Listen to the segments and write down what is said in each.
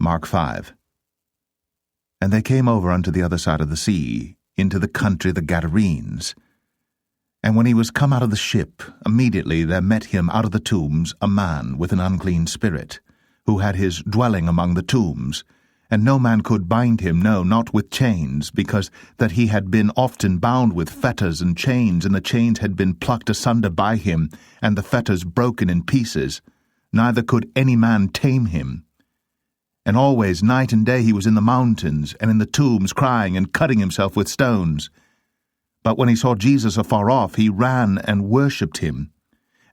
Mark 5. And they came over unto the other side of the sea, into the country of the Gadarenes. And when he was come out of the ship, immediately there met him out of the tombs a man with an unclean spirit, who had his dwelling among the tombs, and no man could bind him, no, not with chains, because that he had been often bound with fetters and chains, and the chains had been plucked asunder by him, and the fetters broken in pieces. Neither could any man tame him. And always, night and day, he was in the mountains, and in the tombs, crying and cutting himself with stones. But when he saw Jesus afar off, he ran and worshipped him,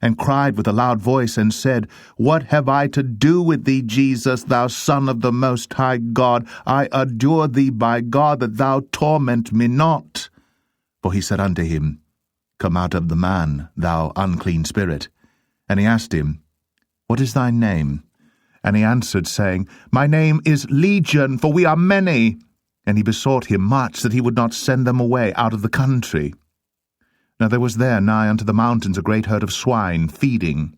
and cried with a loud voice, and said, What have I to do with thee, Jesus, thou Son of the Most High God? I adjure thee by God that thou torment me not. For he said unto him, Come out of the man, thou unclean spirit. And he asked him, What is thy name? And he answered, saying, My name is Legion, for we are many. And he besought him much that he would not send them away out of the country. Now there was there nigh unto the mountains a great herd of swine feeding.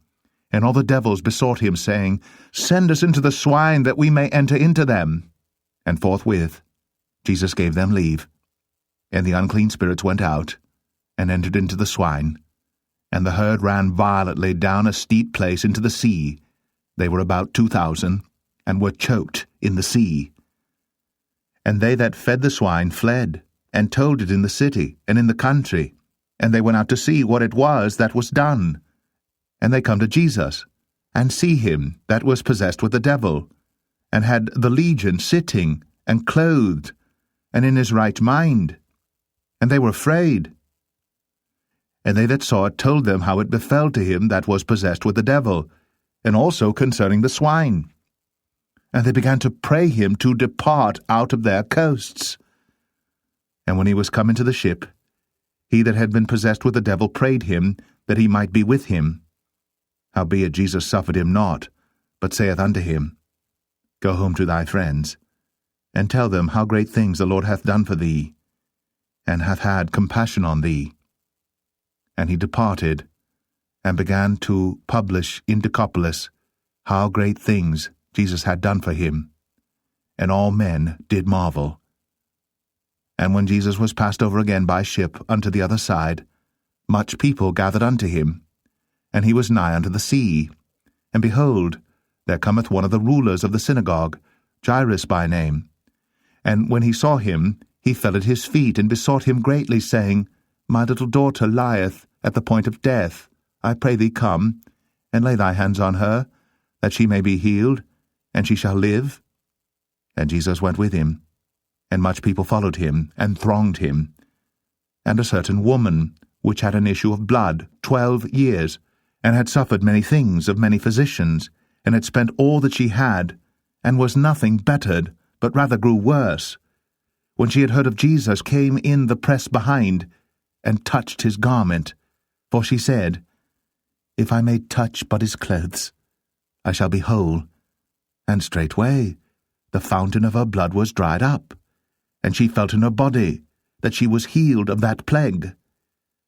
And all the devils besought him, saying, Send us into the swine, that we may enter into them. And forthwith Jesus gave them leave. And the unclean spirits went out, and entered into the swine. And the herd ran violently down a steep place into the sea. They were about 2,000, and were choked in the sea. And they that fed the swine fled, and told it in the city and in the country. And they went out to see what it was that was done. And they come to Jesus, and see him that was possessed with the devil, and had the legion sitting, and clothed, and in his right mind. And they were afraid. And they that saw it told them how it befell to him that was possessed with the devil, and also concerning the swine. And they began to pray him to depart out of their coasts. And when he was come into the ship, he that had been possessed with the devil prayed him that he might be with him. Howbeit Jesus suffered him not, but saith unto him, Go home to thy friends, and tell them how great things the Lord hath done for thee, and hath had compassion on thee. And he departed, and began to publish in Decapolis how great things Jesus had done for him. And all men did marvel. And when Jesus was passed over again by ship unto the other side, much people gathered unto him, and he was nigh unto the sea. And behold, there cometh one of the rulers of the synagogue, Jairus by name. And when he saw him, he fell at his feet, and besought him greatly, saying, My little daughter lieth at the point of death. I pray thee come, and lay thy hands on her, that she may be healed, and she shall live. And Jesus went with him, and much people followed him, and thronged him. And a certain woman, which had an issue of blood 12 years, and had suffered many things of many physicians, and had spent all that she had, and was nothing bettered, but rather grew worse, when she had heard of Jesus, came in the press behind, and touched his garment. For she said, If I may touch but his clothes, I shall be whole. And straightway the fountain of her blood was dried up, and she felt in her body that she was healed of that plague.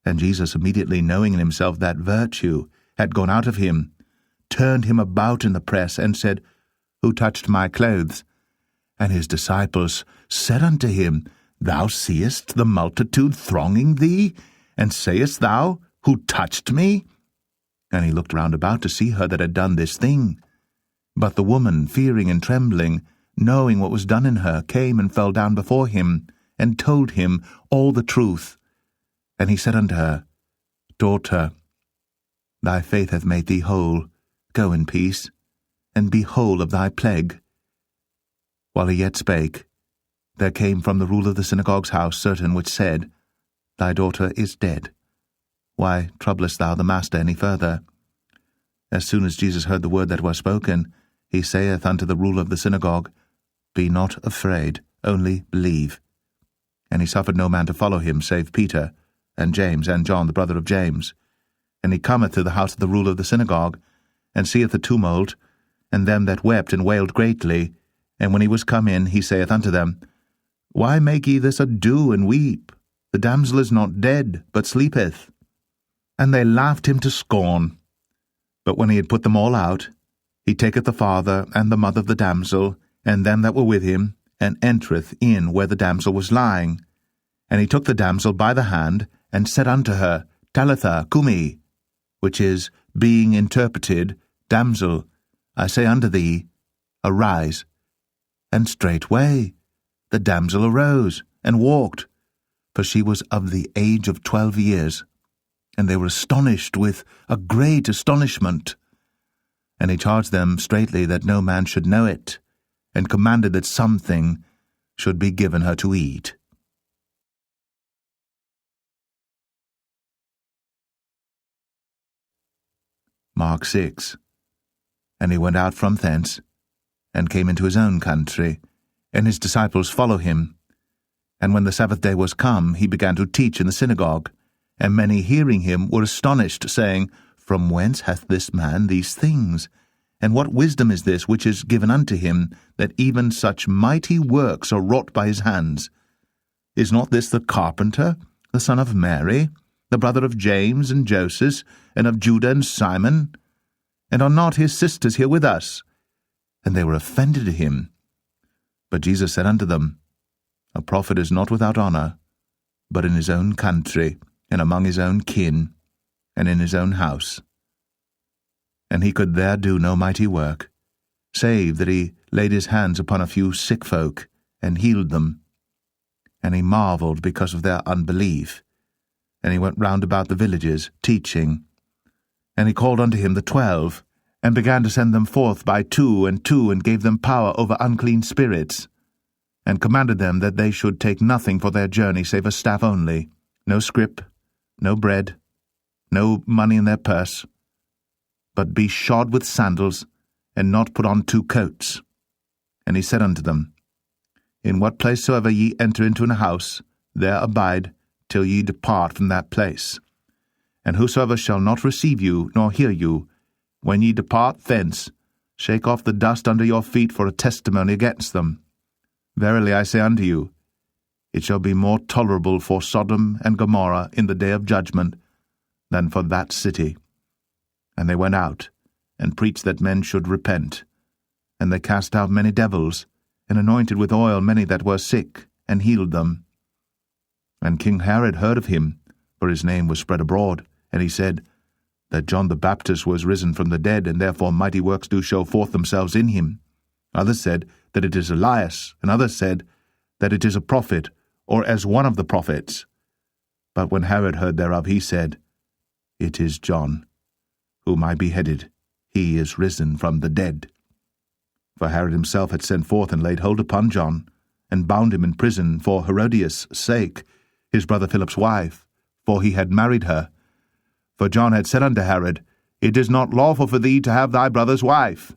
And Jesus, immediately knowing in himself that virtue had gone out of him, turned him about in the press, and said, Who touched my clothes? And his disciples said unto him, Thou seest the multitude thronging thee, and sayest thou, Who touched me? And he looked round about to see her that had done this thing. But the woman, fearing and trembling, knowing what was done in her, came and fell down before him, and told him all the truth. And he said unto her, Daughter, thy faith hath made thee whole. Go in peace, and be whole of thy plague. While he yet spake, there came from the ruler of the synagogue's house certain which said, Thy daughter is dead. Why troublest thou the master any further? As soon as Jesus heard the word that was spoken, he saith unto the ruler of the synagogue, Be not afraid, only believe. And he suffered no man to follow him, save Peter, and James, and John, the brother of James. And he cometh to the house of the ruler of the synagogue, and seeth the tumult, and them that wept and wailed greatly. And when he was come in, he saith unto them, Why make ye this ado, and weep? The damsel is not dead, but sleepeth. And they laughed him to scorn. But when he had put them all out, he taketh the father and the mother of the damsel, and them that were with him, and entereth in where the damsel was lying. And he took the damsel by the hand, and said unto her, Talitha cumi, which is, being interpreted, Damsel, I say unto thee, arise. And straightway the damsel arose, and walked, for she was of the age of 12 years. And they were astonished with a great astonishment. And he charged them straitly that no man should know it, and commanded that something should be given her to eat. Mark 6. And he went out from thence, and came into his own country, and his disciples follow him. And when the Sabbath day was come, he began to teach in the synagogue. And many hearing him were astonished, saying, From whence hath this man these things? And what wisdom is this which is given unto him, that even such mighty works are wrought by his hands? Is not this the carpenter, the son of Mary, the brother of James and Joseph, and of Judah and Simon? And are not his sisters here with us? And they were offended at him. But Jesus said unto them, A prophet is not without honour, but in his own country, and among his own kin, and in his own house. And he could there do no mighty work, save that he laid his hands upon a few sick folk, and healed them. And he marvelled because of their unbelief. And he went round about the villages, teaching. And he called unto him the 12, and began to send them forth by 2 and 2, and gave them power over unclean spirits, and commanded them that they should take nothing for their journey save a staff only, no scrip, no bread, no money in their purse, but be shod with sandals, and not put on 2 coats. And he said unto them, In what place soever ye enter into an house, there abide till ye depart from that place. And whosoever shall not receive you, nor hear you, when ye depart thence, shake off the dust under your feet for a testimony against them. Verily I say unto you, it shall be more tolerable for Sodom and Gomorrah in the day of judgment than for that city. And they went out, and preached that men should repent. And they cast out many devils, and anointed with oil many that were sick, and healed them. And King Herod heard of him, for his name was spread abroad, and he said, that John the Baptist was risen from the dead, and therefore mighty works do show forth themselves in him. Others said that it is Elias, and others said that it is a prophet, or as one of the prophets. But when Herod heard thereof, he said, It is John, whom I beheaded. He is risen from the dead. For Herod himself had sent forth and laid hold upon John, and bound him in prison for Herodias' sake, his brother Philip's wife, for he had married her. For John had said unto Herod, It is not lawful for thee to have thy brother's wife.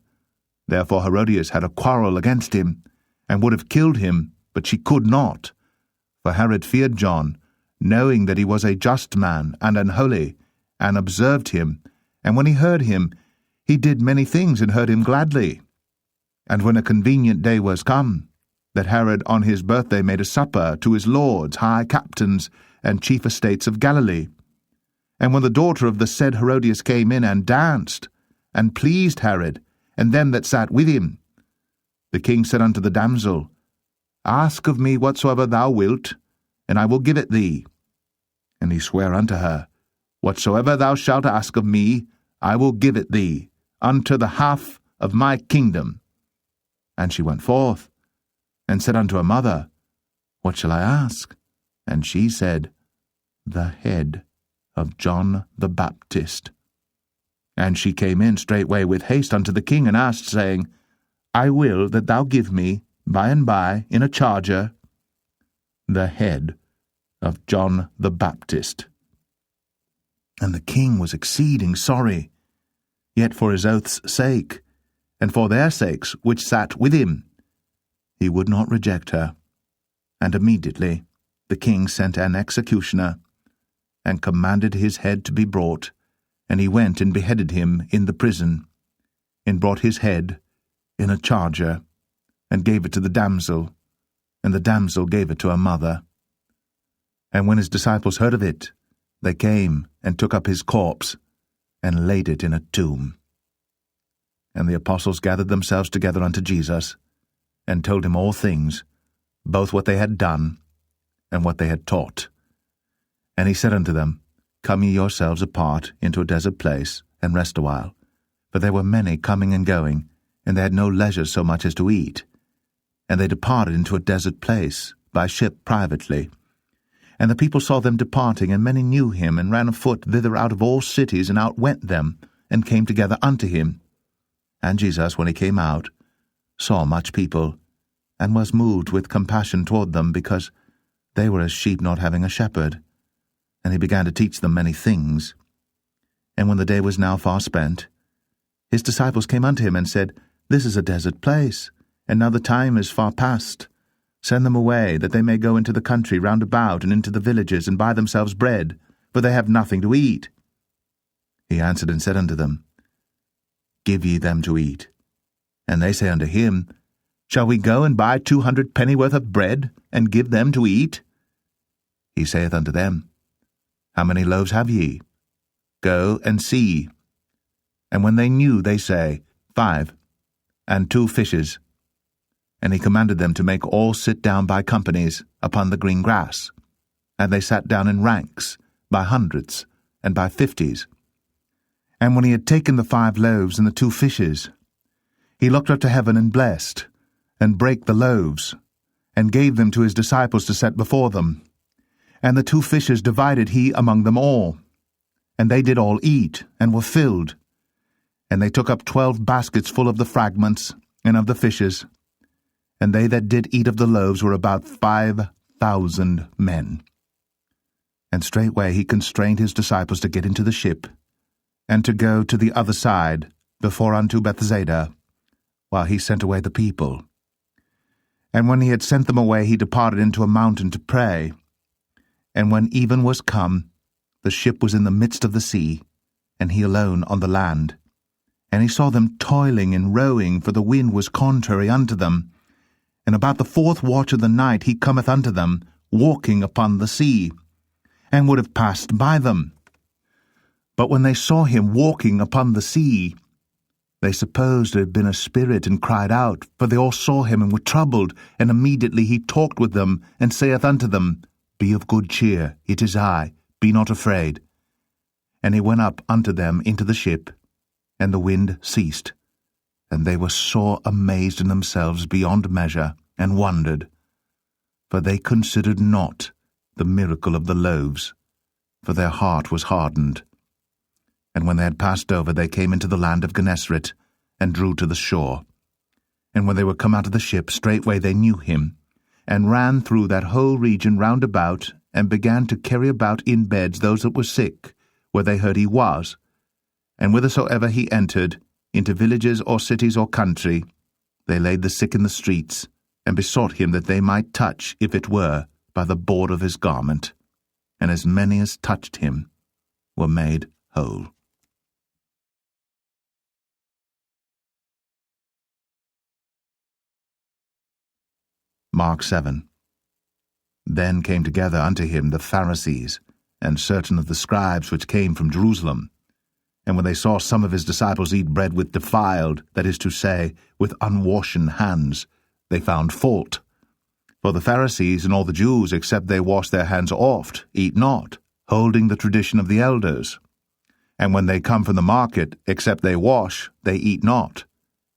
Therefore Herodias had a quarrel against him, and would have killed him, but she could not. For Herod feared John, knowing that he was a just man and an holy, and observed him, and when he heard him, he did many things and heard him gladly. And when a convenient day was come, that Herod on his birthday made a supper to his lords, high captains, and chief estates of Galilee. And when the daughter of the said Herodias came in and danced, and pleased Herod, and them that sat with him, the king said unto the damsel, Ask of me whatsoever thou wilt, and I will give it thee. And he sware unto her, Whatsoever thou shalt ask of me, I will give it thee, unto the half of my kingdom. And she went forth, and said unto her mother, What shall I ask? And she said, The head of John the Baptist. And she came in straightway with haste unto the king, and asked, saying, I will that thou give me, by and by, in a charger, the head of John the Baptist. And the king was exceeding sorry, yet for his oath's sake, and for their sakes which sat with him, he would not reject her. And immediately the king sent an executioner, and commanded his head to be brought, and he went and beheaded him in the prison, and brought his head in a charger, and gave it to the damsel, and the damsel gave it to her mother. And when his disciples heard of it, they came and took up his corpse, and laid it in a tomb. And the apostles gathered themselves together unto Jesus, and told him all things, both what they had done and what they had taught. And he said unto them, Come ye yourselves apart into a desert place, and rest awhile. For there were many coming and going, and they had no leisure so much as to eat. And they departed into a desert place, by ship privately. And the people saw them departing, and many knew him, and ran afoot thither out of all cities, and outwent them, and came together unto him. And Jesus, when he came out, saw much people, and was moved with compassion toward them, because they were as sheep not having a shepherd. And he began to teach them many things. And when the day was now far spent, his disciples came unto him, and said, This is a desert place, and now the time is far past. Send them away, that they may go into the country round about, and into the villages, and buy themselves bread, for they have nothing to eat. He answered and said unto them, Give ye them to eat. And they say unto him, Shall we go and buy 200 pennyworth of bread, and give them to eat? He saith unto them, How many loaves have ye? Go and see. And when they knew, they say, 5, and 2 fishes. And he commanded them to make all sit down by companies upon the green grass. And they sat down in ranks, by hundreds, and by 50s. And when he had taken the 5 loaves and the 2 fishes, he looked up to heaven and blessed, and brake the loaves, and gave them to his disciples to set before them. And the 2 fishes divided he among them all. And they did all eat, and were filled. And they took up 12 baskets full of the fragments, and of the fishes. And they that did eat of the loaves were about 5,000 men. And straightway he constrained his disciples to get into the ship, and to go to the other side, before unto Bethsaida, while he sent away the people. And when he had sent them away, he departed into a mountain to pray. And when even was come, the ship was in the midst of the sea, and he alone on the land. And he saw them toiling and rowing, for the wind was contrary unto them. And about the 4th watch of the night he cometh unto them, walking upon the sea, and would have passed by them. But when they saw him walking upon the sea, they supposed it had been a spirit, and cried out, for they all saw him and were troubled. And immediately he talked with them, and saith unto them, Be of good cheer, it is I, be not afraid. And he went up unto them into the ship, and the wind ceased. And they were sore amazed in themselves beyond measure, and wondered. For they considered not the miracle of the loaves, for their heart was hardened. And when they had passed over, they came into the land of Gennesaret, and drew to the shore. And when they were come out of the ship, straightway they knew him, and ran through that whole region round about, and began to carry about in beds those that were sick, where they heard he was. And whithersoever he entered, into villages or cities or country, they laid the sick in the streets, and besought him that they might touch, if it were, by the board of his garment. And as many as touched him were made whole. Mark 7. Then came together unto him the Pharisees, and certain of the scribes which came from Jerusalem. And when they saw some of his disciples eat bread with defiled, that is to say, with unwashen hands, they found fault. For the Pharisees and all the Jews, except they wash their hands oft, eat not, holding the tradition of the elders. And when they come from the market, except they wash, they eat not.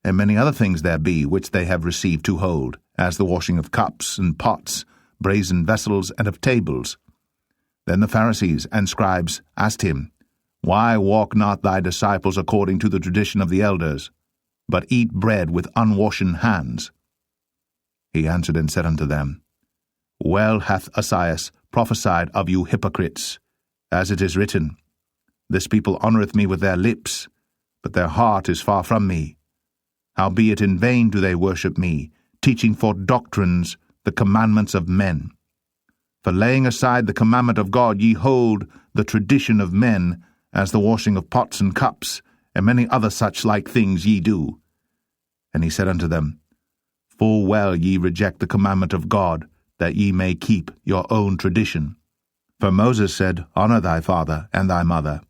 And many other things there be, which they have received to hold, as the washing of cups and pots, brazen vessels, and of tables. Then the Pharisees and scribes asked him, Why walk not thy disciples according to the tradition of the elders, but eat bread with unwashen hands? He answered and said unto them, Well hath Esaias prophesied of you hypocrites, as it is written, This people honoureth me with their lips, but their heart is far from me. Howbeit in vain do they worship me, teaching for doctrines the commandments of men. For laying aside the commandment of God, ye hold the tradition of men, as the washing of pots and cups, and many other such like things ye do. And he said unto them, Full well ye reject the commandment of God, that ye may keep your own tradition. For Moses said, Honour thy father and thy mother,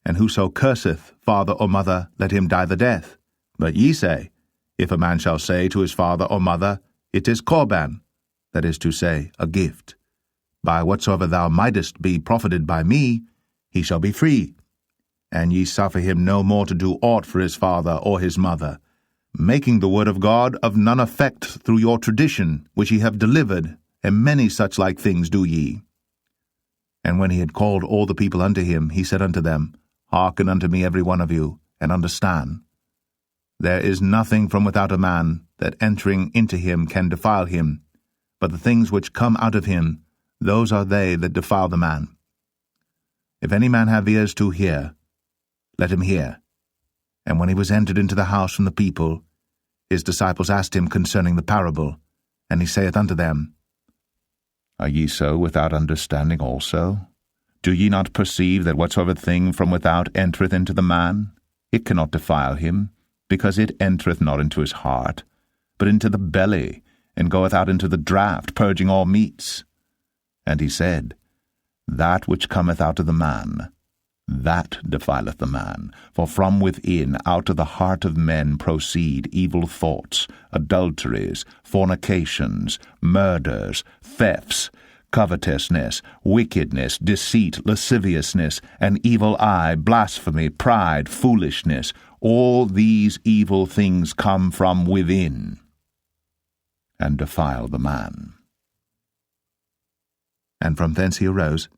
and whoso curseth father or mother, let him die the death. But ye say, If a man shall say to his father or mother, It is Corban, that is to say, a gift. By whatsoever thou mightest be profited by me, he shall be free. And ye suffer him no more to do aught for his father or his mother, making the word of God of none effect through your tradition, which ye have delivered, and many such like things do ye. And when he had called all the people unto him, he said unto them, Hearken unto me every one of you, and understand. There is nothing from without a man that entering into him can defile him, but the things which come out of him, those are they that defile the man. If any man have ears to hear, let him hear. And when he was entered into the house from the people, his disciples asked him concerning the parable, and he saith unto them, Are ye so without understanding also? Do ye not perceive that whatsoever thing from without entereth into the man, it cannot defile him, because it entereth not into his heart, but into the belly, and goeth out into the draught, purging all meats? And he said, That which cometh out of the man, that defileth the man. For from within, out of the heart of men proceed evil thoughts, adulteries, fornications, murders, thefts, covetousness, wickedness, deceit, lasciviousness, an evil eye, blasphemy, pride, foolishness. All these evil things come from within, and defile the man. And from thence he arose,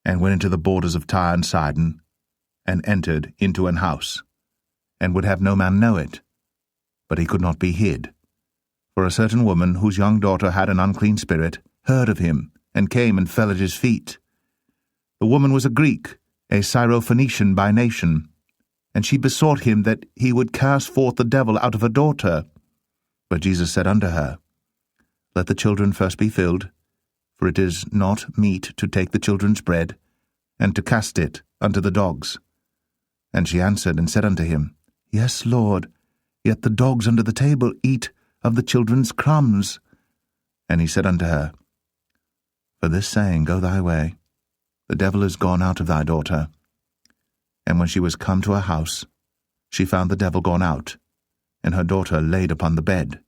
and went into the borders of Tyre and Sidon, and entered into an house, and would have no man know it, but he could not be hid. For a certain woman, whose young daughter had an unclean spirit, heard of him, and came and fell at his feet. The woman was a Greek, a Syrophoenician by nation, and she besought him that he would cast forth the devil out of her daughter. But Jesus said unto her, Let the children first be filled, for it is not meet to take the children's bread, and to cast it unto the dogs. And she answered and said unto him, Yes, Lord, yet the dogs under the table eat of the children's crumbs. And he said unto her, For this saying go thy way, the devil is gone out of thy daughter. And when she was come to her house, she found the devil gone out, and her daughter laid upon the bed.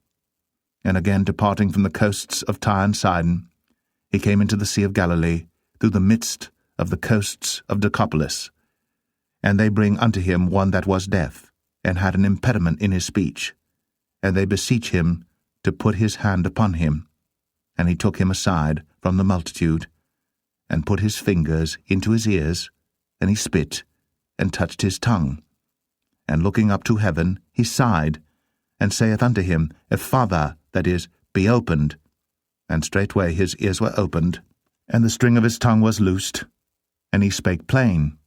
And again departing from the coasts of Tyre and Sidon, he came into the Sea of Galilee, through the midst of the coasts of Decapolis. And they bring unto him one that was deaf, and had an impediment in his speech. And they beseech him to put his hand upon him. And he took him aside from the multitude, and put his fingers into his ears, and he spit, and touched his tongue. And looking up to heaven, he sighed, and saith unto him, Ephphatha, that is, be opened. And straightway his ears were opened, and the string of his tongue was loosed, and he spake plain.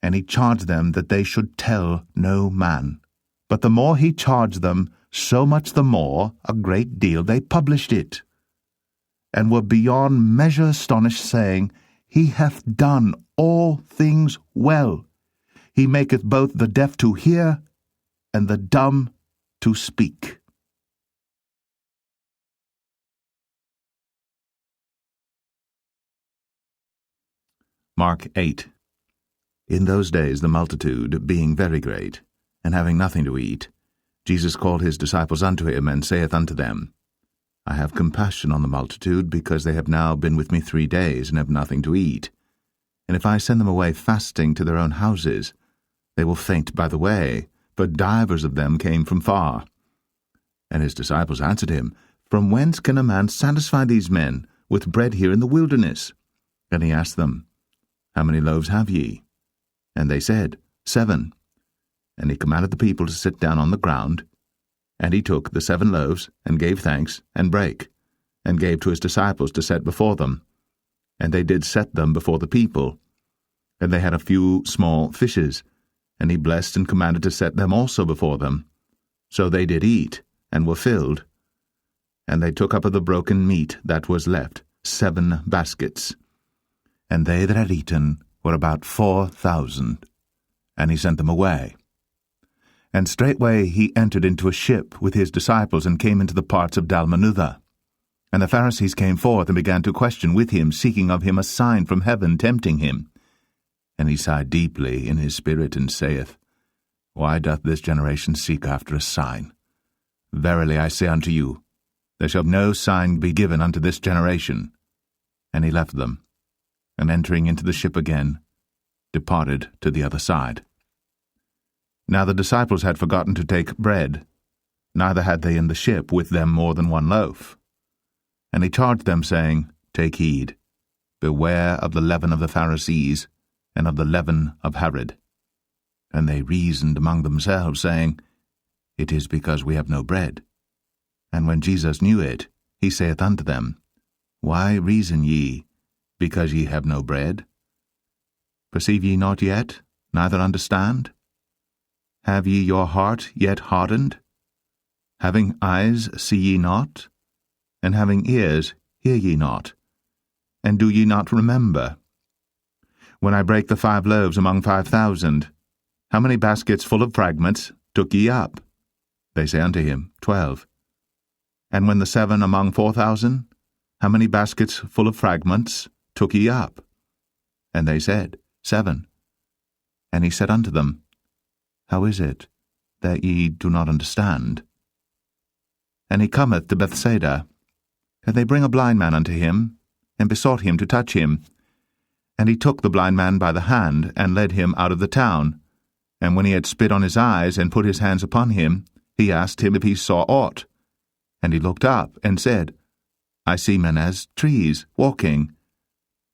And he charged them that they should tell no man. But the more he charged them, so much the more, a great deal, they published it, and were beyond measure astonished, saying, He hath done all things well. He maketh both the deaf to hear, and the dumb to speak. Mark 8. In those days the multitude being very great, and having nothing to eat, Jesus called his disciples unto him, and saith unto them, I have compassion on the multitude, because they have now been with me 3 days, and have nothing to eat. And if I send them away fasting to their own houses, they will faint by the way, for divers of them came from far. And his disciples answered him, From whence can a man satisfy these men with bread here in the wilderness? And he asked them, How many loaves have ye? And they said, 7. And he commanded the people to sit down on the ground. And he took the 7 loaves, and gave thanks, and brake, and gave to his disciples to set before them. And they did set them before the people. And they had a few small fishes, and he blessed and commanded to set them also before them. So they did eat, and were filled. And they took up of the broken meat that was left 7 baskets. And they that had eaten were about 4,000. And he sent them away. And straightway he entered into a ship with his disciples, and came into the parts of Dalmanutha. And the Pharisees came forth, and began to question with him, seeking of him a sign from heaven, tempting him. And he sighed deeply in his spirit, and saith, Why doth this generation seek after a sign? Verily I say unto you, There shall no sign be given unto this generation. And he left them, and entering into the ship again, departed to the other side. Now the disciples had forgotten to take bread, neither had they in the ship with them more than one loaf. And he charged them, saying, Take heed, beware of the leaven of the Pharisees, and of the leaven of Herod. And they reasoned among themselves, saying, It is because we have no bread. And when Jesus knew it, he saith unto them, Why reason ye, because ye have no bread? Perceive ye not yet, neither understand? Have ye your heart yet hardened? Having eyes see ye not? And having ears hear ye not? And do ye not remember? When I brake the 5 loaves among 5,000, how many baskets full of fragments took ye up? They say unto him, 12. And when the 7 among 4,000, how many baskets full of fragments took ye up? And they said, 7. And he said unto them, How is it that ye do not understand? And he cometh to Bethsaida, and they bring a blind man unto him, and besought him to touch him. And he took the blind man by the hand, and led him out of the town. And when he had spit on his eyes, and put his hands upon him, he asked him if he saw aught. And he looked up, and said, I see men as trees, walking.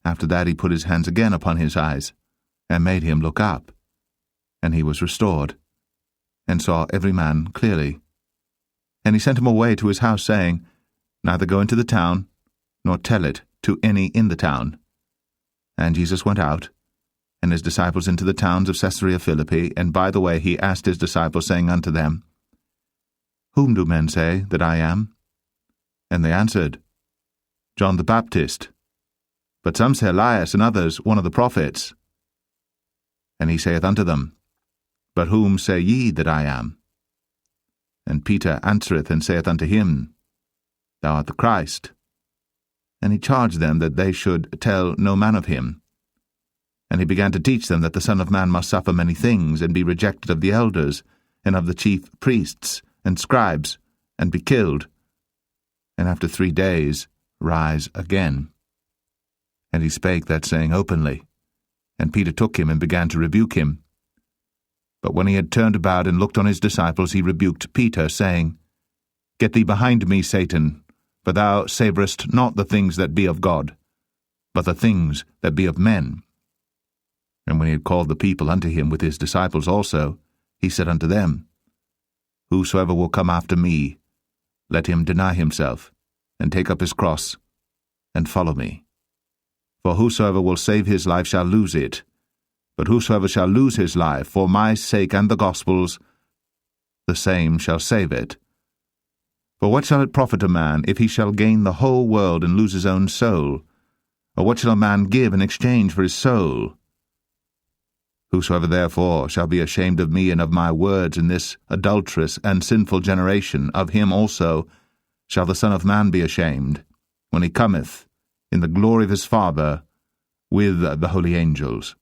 After that he put his hands again upon his eyes, and made him look up. And he was restored, and saw every man clearly. And he sent him away to his house, saying, Neither go into the town, nor tell it to any in the town. And Jesus went out, and his disciples into the towns of Caesarea Philippi, and by the way he asked his disciples, saying unto them, Whom do men say that I am? And they answered, John the Baptist, but some say Elias, and others one of the prophets. And he saith unto them, But whom say ye that I am? And Peter answereth and saith unto him, Thou art the Christ. And he charged them that they should tell no man of him. And he began to teach them that the Son of Man must suffer many things, and be rejected of the elders, and of the chief priests, and scribes, and be killed, and after 3 days rise again. And he spake that saying openly. And Peter took him, and began to rebuke him. But when he had turned about and looked on his disciples, he rebuked Peter, saying, Get thee behind me, Satan, for thou savourest not the things that be of God, but the things that be of men. And when he had called the people unto him with his disciples also, he said unto them, Whosoever will come after me, let him deny himself, and take up his cross, and follow me. For whosoever will save his life shall lose it, but whosoever shall lose his life for my sake and the gospel's, the same shall save it. For what shall it profit a man, if he shall gain the whole world and lose his own soul? Or what shall a man give in exchange for his soul? Whosoever therefore shall be ashamed of me and of my words in this adulterous and sinful generation, of him also shall the Son of Man be ashamed, when he cometh in the glory of his Father with the holy angels.